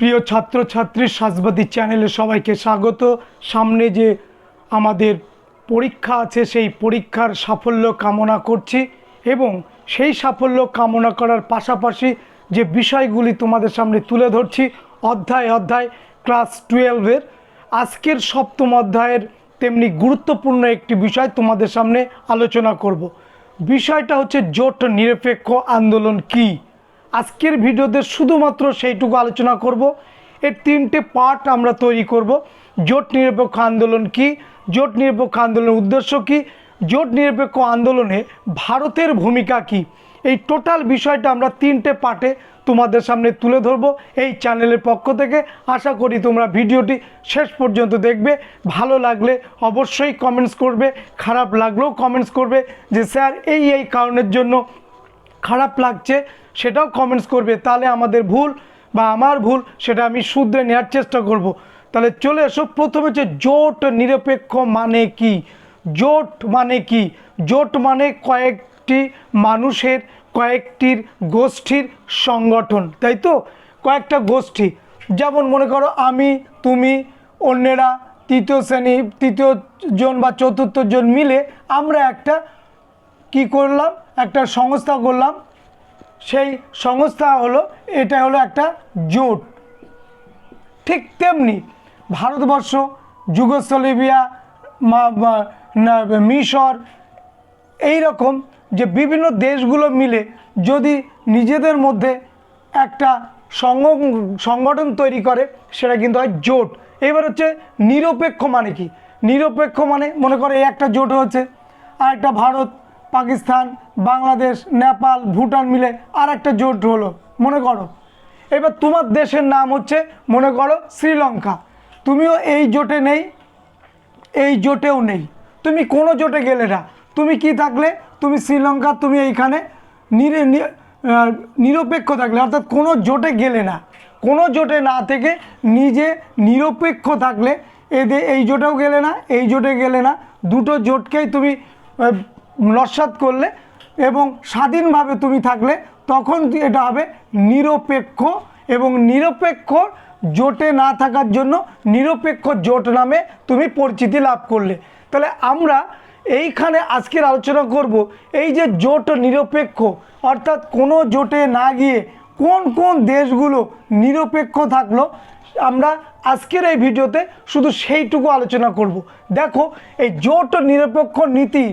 প্রিয় ছাত্রছাত্রী সাজবাদী চ্যানেলে সবাইকে স্বাগত। সামনে যে আমাদের পরীক্ষা আছে সেই পরীক্ষার সাফল্য কামনা করছি এবং সেই সাফল্য কামনা করার পাশাপাশি যে বিষয়গুলি তোমাদের সামনে তুলে ধরছি অধ্যায় অধ্যায় ক্লাস 12-এর আজকের সপ্তম অধ্যায়ের তেমনি গুরুত্বপূর্ণ একটি বিষয় তোমাদের সামনে আলোচনা করব। বিষয়টা হচ্ছে জোট নিরপেক্ষ আন্দোলন কি। আজকের ভিডিওতে শুধুমাত্র সেইটুকু আলোচনা করব। এর তিনটে পার্ট আমরা তৈরি করব। জোট নিরপেক্ষ আন্দোলন কি, জোট নিরপেক্ষ আন্দোলনের উদ্দেশ্য কি, জোট নিরপেক্ষ আন্দোলনে ভারতের ভূমিকা কি, এই টোটাল বিষয়টা আমরা তিনটে পার্টে তোমাদের সামনে তুলে ধরব এই চ্যানেলের পক্ষ থেকে। আশা করি তোমরা ভিডিওটি শেষ পর্যন্ত দেখবে। ভালো লাগলে অবশ্যই কমেন্টস করবে, খারাপ লাগলেও কমেন্টস করবে যে স্যার এই কারণের জন্য খারাপ লাগছে, সেটাও কমেন্টস করবে। তাহলে আমাদের ভুল বা আমার ভুল সেটা আমি শুধরে নেওয়ার চেষ্টা করব। তাহলে চলে এসো। প্রথমে হচ্ছে জোট নিরপেক্ষ মানে কি। জোট মানে কি? জোট মানে কয়েকটি মানুষের, কয়েকটির গোষ্ঠীর সংগঠন, তাই তো? কয়েকটা গোষ্ঠী, যেমন মনে করো আমি, তুমি, অন্যেরা, তৃতীয় শ্রেণী, তৃতীয় জন বা চতুর্থ জন মিলে আমরা একটা কি করলাম, একটা সংস্থা করলাম। সেই সংস্থা হলো, এটা হলো একটা জোট। ঠিক তেমনি ভারতবর্ষ, যুগোস্লাভিয়া, মিশর, এই রকম যে বিভিন্ন দেশগুলো মিলে যদি নিজেদের মধ্যে একটা সংগঠন তৈরি করে সেটা কিন্তু হয় জোট। এবার হচ্ছে নিরপেক্ষ মানে কি। নিরপেক্ষ মানে মনে করো এই একটা জোট হচ্ছে, আর একটা ভারত, পাকিস্তান, বাংলাদেশ, নেপাল, ভুটান মিলে আর একটা জোট হলো মনে করো। এবার তোমার দেশের নাম হচ্ছে মনে করো শ্রীলঙ্কা। তুমিও এই জোটে নেই, এই জোটেও নেই, তুমি কোনো জোটে গেলে না। তুমি কি থাকলে? তুমি শ্রীলঙ্কা, তুমি এইখানে নিরপেক্ষ থাকলে, অর্থাৎ কোনো জোটে গেলে না। কোনো জোটে না থেকে নিজে নিরপেক্ষ থাকলে, এই জোটেও গেলে না, এই জোটে গেলে না, দুটো জোটকেই তুমি নস্যাৎ করলে এবং স্বাধীনভাবে তুমি থাকলে, তখন এটা হবে নিরপেক্ষ। এবং নিরপেক্ষ জোটে না থাকার জন্য নিরপেক্ষ জোট নামে তুমি পরিচিতি লাভ করলে। তাহলে আমরা এইখানে আজকের আলোচনা করব এই যে জোট নিরপেক্ষ, অর্থাৎ কোনো জোটে না গিয়ে কোন কোন দেশগুলো নিরপেক্ষ থাকলো, আমরা আজকের এই ভিডিওতে শুধু সেইটুকু আলোচনা করব। দেখো, এই জোট নিরপেক্ষ নীতি,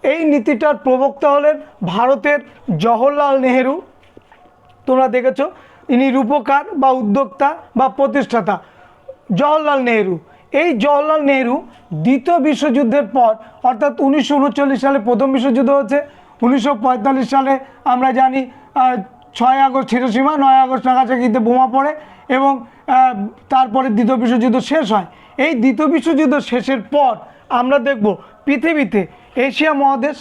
এই নীতিটার প্রবক্তা হলেন ভারতের জওহরলাল নেহেরু। তোমরা দেখেছো, ইনি রূপকার বা উদ্যোক্তা বা প্রতিষ্ঠাতা জওহরলাল নেহেরু। এই জওহরলাল নেহেরু দ্বিতীয় বিশ্বযুদ্ধের পর, অর্থাৎ 1939 সালে প্রথম বিশ্বযুদ্ধ হচ্ছে, 1945 সালে আমরা জানি 6 আগস্ট হিরোশিমা, 9 আগস্ট নাগাসাকিতে বোমা পড়ে এবং তারপরে দ্বিতীয় বিশ্বযুদ্ধ শেষ হয়। এই দ্বিতীয় বিশ্বযুদ্ধ শেষের পর আমরা দেখব পৃথিবীতে এশিয়া মহাদেশ,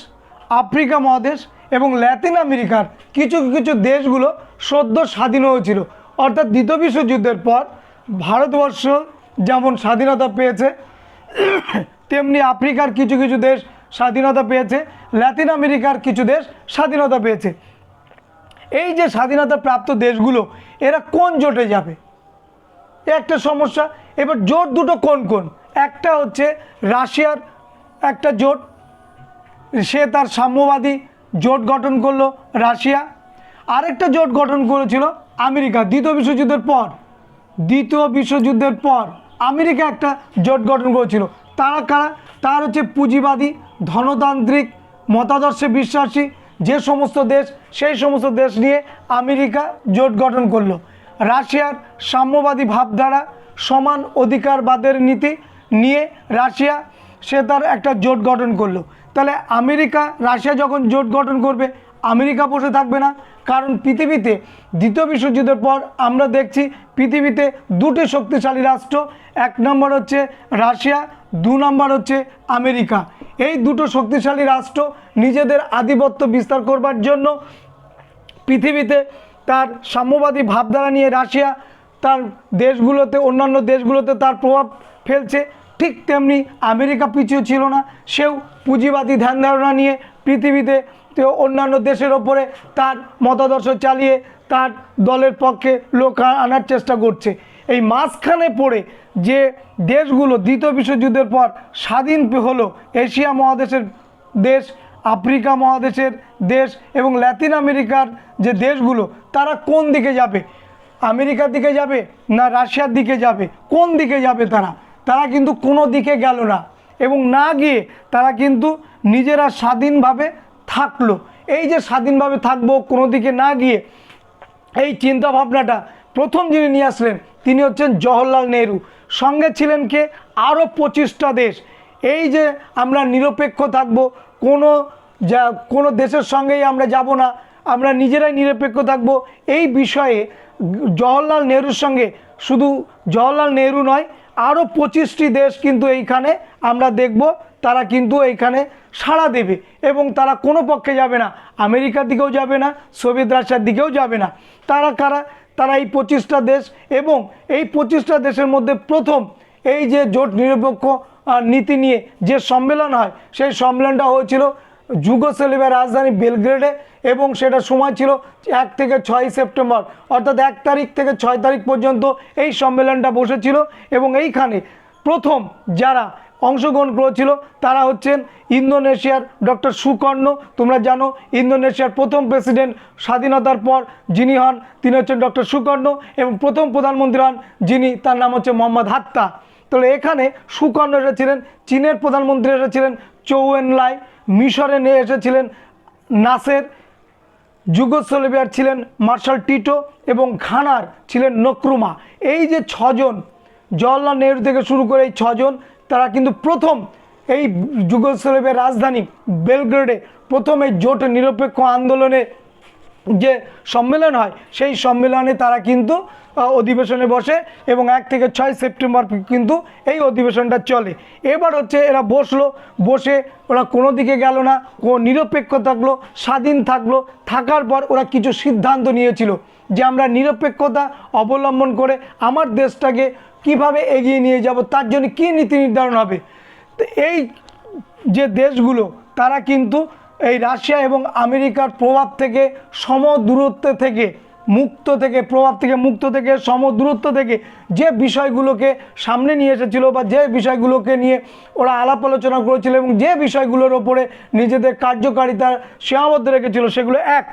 আফ্রিকা মহাদেশ এবং ল্যাতিন আমেরিকার কিছু কিছু দেশগুলো সদ্য স্বাধীন হয়েছিল। অর্থাৎ দ্বিতীয় বিশ্বযুদ্ধের পর ভারতবর্ষ যেমন স্বাধীনতা পেয়েছে, তেমনি আফ্রিকার কিছু কিছু দেশ স্বাধীনতা পেয়েছে, ল্যাতিন আমেরিকার কিছু দেশ স্বাধীনতা পেয়েছে। এই যে স্বাধীনতা প্রাপ্ত দেশগুলো, এরা কোন জোটে যাবে, একটা সমস্যা। এবার জোট দুটো কোন কোন? একটা হচ্ছে রাশিয়ার একটা জোট, সে তার সাম্যবাদী জোট গঠন করলো রাশিয়া। আরেকটা জোট গঠন করেছিল আমেরিকা দ্বিতীয় বিশ্বযুদ্ধের পর আমেরিকা একটা জোট গঠন করেছিল। তারা কারা? তার হচ্ছে পুঁজিবাদী, ধনতান্ত্রিক মতাদর্শে বিশ্বাসী যে সমস্ত দেশ, সেই সমস্ত দেশ নিয়ে আমেরিকা জোট গঠন করলো। রাশিয়ার সাম্যবাদী ভাবধারা, সমান অধিকারবাদের নীতি নিয়ে রাশিয়া সে তার একটা জোট গঠন করলো। তাহলে রাশিয়া যখন জোট গঠন করবে, আমেরিকা বসে থাকবে না। কারণ পৃথিবীতে দ্বিতীয় বিশ্বযুদ্ধের পর আমরা দেখছি পৃথিবীতে দুটি শক্তিশালী রাষ্ট্র, এক নম্বর হচ্ছে রাশিয়া, 2 নম্বর হচ্ছে আমেরিকা। এই দুটো শক্তিশালী রাষ্ট্র নিজেদের আধিপত্য বিস্তার করবার জন্য পৃথিবীতে তার সাম্যবাদী ভাবধারা নিয়ে রাশিয়া তার দেশগুলোতে, অন্যান্য দেশগুলোতে তার প্রভাব ফেলছে। ঠিক তেমনি আমেরিকা পিছিয়ে ছিল না, সেও পুঁজিবাদী ধ্যান ধারণা নিয়ে পৃথিবীতে অন্যান্য দেশের ওপরে তার মতাদর্শ চালিয়ে তার দলের পক্ষে লোক আনার চেষ্টা করছে। এই মাঝখানে পড়ে যে দেশগুলো দ্বিতীয় বিশ্বযুদ্ধের পর স্বাধীন হলো, এশিয়া মহাদেশের দেশ, আফ্রিকা মহাদেশের দেশ এবং লাতিন আমেরিকার যে দেশগুলো, তারা কোন দিকে যাবে? আমেরিকার দিকে যাবে না রাশিয়ার দিকে যাবে? কোন দিকে যাবে তারা? তারা কিন্তু কোনো দিকে গেল না এবং না গিয়ে তারা কিন্তু নিজেরা স্বাধীনভাবে থাকলো। এই যে স্বাধীনভাবে থাকবো কোনো দিকে না গিয়ে, এই চিন্তাভাবনাটা প্রথম যিনি নিয়ে আসলেন তিনি হচ্ছেন জওহরলাল নেহরু। সঙ্গে ছিলেন কে? আরও 25টা দেশ। এই যে আমরা নিরপেক্ষ থাকবো, কোনো দেশের সঙ্গেই আমরা যাব না, আমরা নিজেরাই নিরপেক্ষ থাকবো, এই বিষয়ে জওহরলাল নেহরুর সঙ্গে শুধু জওহরলাল নেহরু নয়, আরও 25টি দেশ কিন্তু এইখানে আমরা দেখব তারা কিন্তু এইখানে সাড়া দেবে এবং তারা কোনো পক্ষে যাবে না, আমেরিকার দিকেও যাবে না, সোভিয়েত রাশিয়ার দিকেও যাবে না। তারা কারা? তারা এই 25টা দেশ। এবং এই 25টা দেশের মধ্যে প্রথম এই যে জোট নিরপেক্ষ নীতি নিয়ে যে সম্মেলন হয়, সেই সম্মেলনটা হয়েছিল যুগোস্লাভিয়ার রাজধানী বেলগ্রেডে এবং সেটা সময় ছিল 1 থেকে 6 সেপ্টেম্বর, অর্থাৎ 1 তারিখ থেকে 6 তারিখ পর্যন্ত এই সম্মেলনটা বসেছিল। এবং এইখানে প্রথম যারা অংশগ্রহণ করেছিল তারা হচ্ছেন ইন্দোনেশিয়ার ডক্টর সুকর্ণ। তোমরা জানো ইন্দোনেশিয়ার প্রথম প্রেসিডেন্ট স্বাধীনতার পর যিনি হন তিনি হচ্ছেন ডক্টর সুকর্ণ এবং প্রথম প্রধানমন্ত্রী হন যিনি, তার নাম হচ্ছে মোহাম্মদ হাত্তা। তাহলে এখানে সুকর্ণ এসেছিলেন, চীনের প্রধানমন্ত্রী এসেছিলেন চৌ এন-লাই, মিশরে নিয়ে এসেছিলেন নাসের, যুগোস্লাভিয়ার ছিলেন মার্শাল টিটো এবং ঘানার ছিলেন নক্রুমা। এই যে 6 জন, জওহরলাল নেহরু থেকে শুরু করে এই 6 জন, তারা কিন্তু প্রথম এই যুগোস্লাভিয়ার রাজধানী বেলগ্রেডে প্রথম এই জোট নিরপেক্ষ আন্দোলনে যে সম্মেলন হয় সেই সম্মেলনে তারা কিন্তু অধিবেশনে বসে এবং 1 থেকে 6 সেপ্টেম্বর কিন্তু এই অধিবেশনটা চলে। এবার হচ্ছে এরা বসে ওরা কোনো দিকে গেল না, নিরপেক্ষ থাকলো, স্বাধীন থাকলো। থাকার পর ওরা কিছু সিদ্ধান্ত নিয়েছিল যে আমরা নিরপেক্ষতা অবলম্বন করে আমার দেশটাকে কিভাবে এগিয়ে নিয়ে যাব, তার জন্য কী নীতি নির্ধারণ হবে। তো এই যে দেশগুলো তারা কিন্তু এই রাশিয়া এবং আমেরিকার প্রভাব থেকে সমদূরত্ব থেকে মুক্ত থেকে সমদূরত্ব থেকে যে বিষয়গুলোকে সামনে নিয়ে এসেছিল বা যে বিষয়গুলোকে নিয়ে ওরা আলাপ আলোচনা করেছিল এবং যে বিষয়গুলোর ওপরে নিজেদের কার্যকারিতা সীমাবদ্ধ রেখেছিল, সেগুলো এক,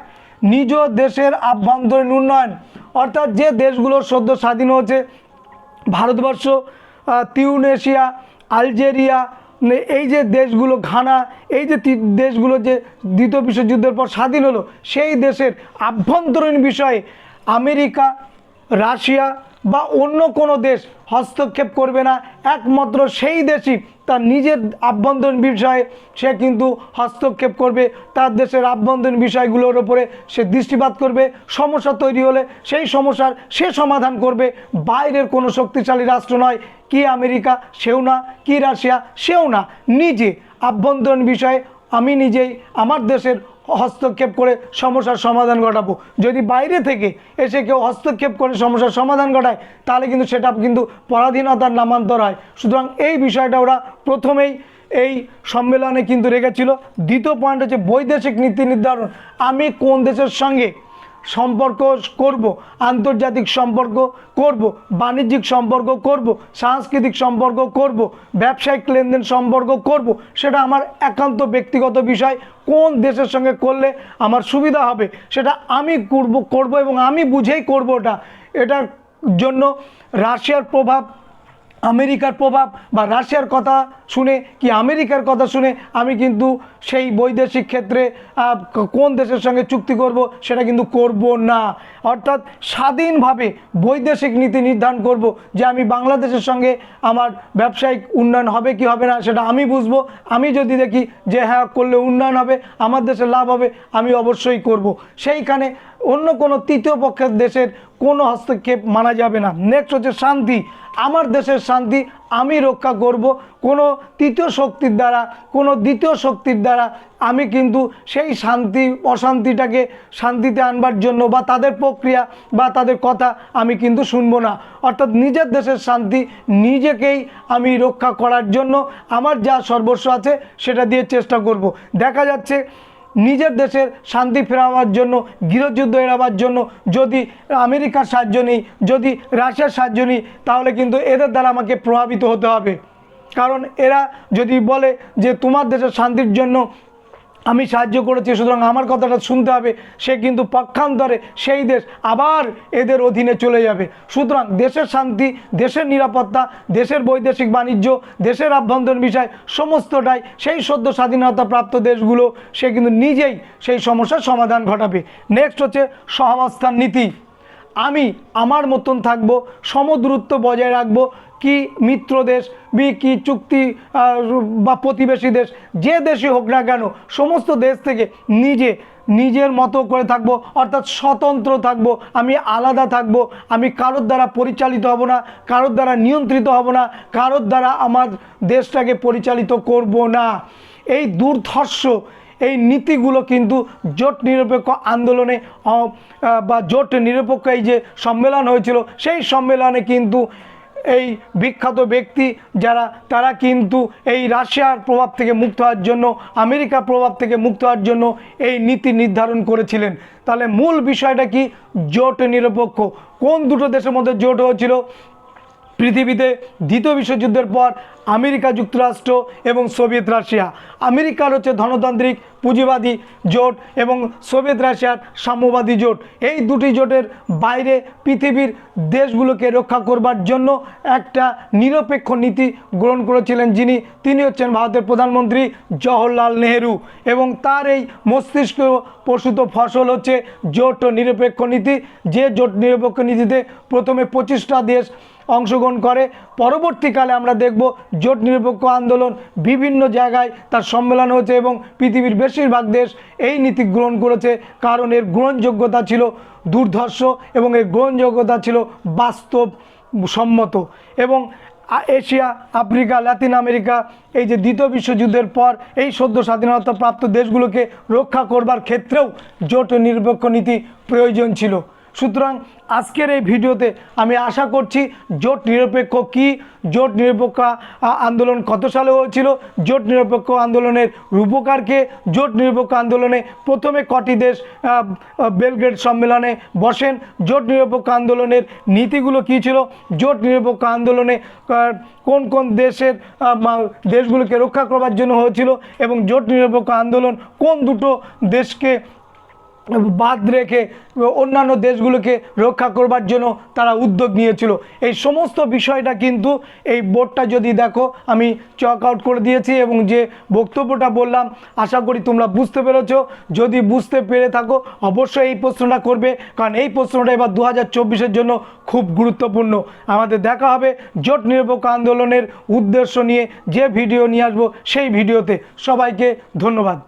নিজ দেশের আভ্যন্তরীণ উন্নয়ন, অর্থাৎ যে দেশগুলো সদ্য স্বাধীন হয়েছে, ভারতবর্ষ, তিউনেশিয়া, আলজেরিয়া, এই যে দেশগুলো, ঘানা, এই যে দেশগুলো যে দ্বিতীয় বিশ্বযুদ্ধের পর স্বাধীন হলো, সেই দেশের আভ্যন্তরীণ বিষয়ে আমেরিকা, রাশিয়া বা অন্য কোনো দেশ হস্তক্ষেপ করবে না। একমাত্র সেই দেশই তার নিজের আভ্যন্তরীণ বিষয়ে সে কিন্তু হস্তক্ষেপ করবে, তার দেশের আভ্যন্তরীণ বিষয়গুলোর ওপরে সে দৃষ্টিপাত করবে। সমস্যা তৈরি হলে সেই সমস্যার সে সমাধান করবে। বাইরের কোনো শক্তিশালী রাষ্ট্র নয়, কি আমেরিকা সেও না, কি রাশিয়া সেও না, নিজে আভ্যন্তরীণ বিষয়ে আমি নিজেই আমার দেশের হস্তক্ষেপ করে সমস্যার সমাধান ঘটাবো। যদি বাইরে থেকে এসে কেউ হস্তক্ষেপ করে সমস্যার সমাধান ঘটায় তাহলে কিন্তু সেটা কিন্তু পরাধীনতার নামান্তর হয়। সুতরাং এই বিষয়টা ওরা প্রথমেই এই সম্মেলনে কিন্তু রেখেছিল। দ্বিতীয় পয়েন্ট হচ্ছে বৈদেশিক নীতি নির্ধারণ। আমি কোন দেশের সঙ্গে সম্পর্ক করব, আন্তর্জাতিক সম্পর্ক করব, বাণিজ্যিক সম্পর্ক করব, সাংস্কৃতিক সম্পর্ক করব, ব্যবসায়িক লেনদেন সম্পর্ক করব, সেটা আমার একান্ত ব্যক্তিগত বিষয়। কোন দেশের সঙ্গে করলে আমার সুবিধা হবে সেটা আমি করব এবং আমি বুঝেই করব। এটার জন্য রাশিয়ার প্রভাব, আমেরিকার প্রভাব বা রাশিয়ার কথা শুনে কি আমেরিকার কথা শুনে আমি কিন্তু সেই বৈদেশিক ক্ষেত্রে কোন দেশের সঙ্গে চুক্তি করব সেটা কিন্তু করব না। অর্থাৎ স্বাধীনভাবে বৈদেশিক নীতি নির্ধারণ করব যে আমি বাংলাদেশের সঙ্গে আমার ব্যবসায়িক উন্নয়ন হবে কি হবে না সেটা আমি বুঝবো। আমি যদি দেখি যে হ্যাঁ করলে উন্নয়ন হবে, আমার দেশের লাভ হবে, আমি অবশ্যই করব। সেইখানে অন্য কোনো তৃতীয় পক্ষের দেশের কোনো হস্তক্ষেপ মানা যাবে না। নেক্সট হচ্ছে শান্তি। আমার দেশের শান্তি আমি রক্ষা করব। কোনো তৃতীয় শক্তির দ্বারা, কোনো দ্বিতীয় শক্তির দ্বারা আমি কিন্তু সেই অশান্তিটাকে শান্তিতে আনবার জন্য বা তাদের প্রক্রিয়া বা তাদের কথা আমি কিন্তু শুনবো না। অর্থাৎ নিজের দেশের শান্তি নিজেকেই আমি রক্ষা করার জন্য আমার যা সর্বস্ব আছে সেটা দিয়ে চেষ্টা করব। দেখা যাচ্ছে নিজের দেশের শান্তি ফেরাবার জন্য, গৃহযুদ্ধ এড়াবার জন্য যদি আমেরিকার সাহায্য নিই, যদি রাশিয়ার সাহায্য নিই, তাহলে কিন্তু এদের দ্বারা আমাকে প্রভাবিত হতে হবে। কারণ এরা যদি বলে যে তোমার দেশের শান্তির জন্য আমি সাহায্য করেছি, সুতরাং আমার কথাটা শুনতে হবে, সে কিন্তু পক্ষান্তরে সেই দেশ আবার এদের অধীনে চলে যাবে। সুতরাং দেশের শান্তি, দেশের নিরাপত্তা, দেশের বৈদেশিক বাণিজ্য, দেশের আভ্যন্তরীণ বিষয় সমস্তটাই সেই সদ্য স্বাধীনতাপ্রাপ্ত দেশগুলো সে কিন্তু নিজেই সেই সমস্যার সমাধান ঘটাবে। নেক্সট হচ্ছে সহাবস্থান নীতি। আমি আমার মতন থাকবো, সমদূরত্ব বজায় রাখবো, কি মিত্র দেশ কি চুক্তি বা প্রতিবেশী দেশ, যে দেশই হোক না কেন, সমস্ত দেশ থেকে নিজের মতো করে থাকবো, অর্থাৎ স্বতন্ত্র থাকবো, আমি আলাদা থাকবো, আমি কারোর দ্বারা পরিচালিত হব না, কারোর দ্বারা নিয়ন্ত্রিত হব না, কারোর দ্বারা আমার দেশটাকে পরিচালিত করব না। এই দুর্ধর্ষ এই নীতিগুলো কিন্তু জোট নিরপেক্ষ আন্দোলনে বা জোট নিরপেক্ষ এই যে সম্মেলন হয়েছিল, সেই সম্মেলনে কিন্তু এই বিখ্যাত ব্যক্তি যারা, তারা কিন্তু এই রাশিয়ার প্রভাব থেকে মুক্ত হওয়ার জন্য, আমেরিকার প্রভাব থেকে মুক্ত হওয়ার জন্য এই নীতি নির্ধারণ করেছিলেন। তাহলে মূল বিষয়টা কি? জোট নিরপেক্ষ। কোন দুটো দেশের মধ্যে জোট হয়েছিল? পৃথিবীতে দ্বিতীয় বিশ্বযুদ্ধের পর আমেরিকা যুক্তরাষ্ট্র এবং সোভিয়েত রাশিয়া। আমেরিকার হচ্ছে ধনতান্ত্রিক পুঁজিবাদী জোট এবং সোভিয়েত রাশিয়ার সাম্যবাদী জোট। এই দুটি জোটের বাইরে পৃথিবীর দেশগুলোকে রক্ষা করবার জন্য একটা নিরপেক্ষ নীতি গ্রহণ করেছিলেন তিনি হচ্ছেন ভারতের প্রধানমন্ত্রী জওহরলাল নেহেরু। এবং তার এই মস্তিষ্ক প্রসূত ফসল হচ্ছে জোট নিরপেক্ষ নীতি। যে জোট নিরপেক্ষ নীতিতে প্রথমে 25টা দেশ অংশগ্রহণ করে, পরবর্তীকালে আমরা দেখব জোট নিরপেক্ষ আন্দোলন বিভিন্ন জায়গায় তার সম্মেলন হয়েছে এবং পৃথিবীর বেশিরভাগ দেশ এই নীতি গ্রহণ করেছে, কারণ এর গ্রহণযোগ্যতা ছিল দুর্ধর্ষ এবং এর গ্রহণযোগ্যতা ছিল বাস্তবসম্মত। এবং এশিয়া, আফ্রিকা, লাতিন আমেরিকা এই যে দ্বিতীয় বিশ্বযুদ্ধের পর এই সদ্য স্বাধীনতাপ্রাপ্ত দেশগুলোকে রক্ষা করবার ক্ষেত্রেও জোট নিরপেক্ষ নীতি প্রয়োজন ছিল। সুতরাং আজকের এই ভিডিওতে আমি আশা করছি জোট নিরপেক্ষ কি, জোট নিরপেক্ষ আন্দোলন কত সালে হয়েছিল, জোট নিরপেক্ষ আন্দোলনের রূপকারকে, জোট নিরপেক্ষ আন্দোলনে প্রথমে কটি দেশ বেলগ্রেড সম্মেলনে বসেন, জোট নিরপেক্ষ আন্দোলনের নীতিগুলো কী ছিল, জোট নিরপেক্ষ আন্দোলনে কোন কোন দেশগুলোকে রক্ষা করবার জন্য হয়েছিল এবং জোট নিরপেক্ষ আন্দোলন কোন দুটো দেশকে বাদ রেখে অন্যান্য দেশগুলোকে রক্ষা করবার জন্য তারা উদ্যোগ নিয়েছিল। এই সমস্ত বিষয়টা কিন্তু এই বোর্ডটা যদি দেখো আমি চক আউট করে দিয়েছি এবং যে বক্তব্যটা বললাম আশা করি তোমরা বুঝতে পেরেছো। যদি বুঝতে পেরে থাকো অবশ্যই এই প্রশ্নটা করবে, কারণ এই প্রশ্নটা এবার 2024-এর জন্য খুব গুরুত্বপূর্ণ। আমাদের দেখা হবে জোট নিরপেক্ষ আন্দোলনের উদ্দেশ্য নিয়ে যে ভিডিও নিয়ে আসবো সেই ভিডিওতে। সবাইকে ধন্যবাদ।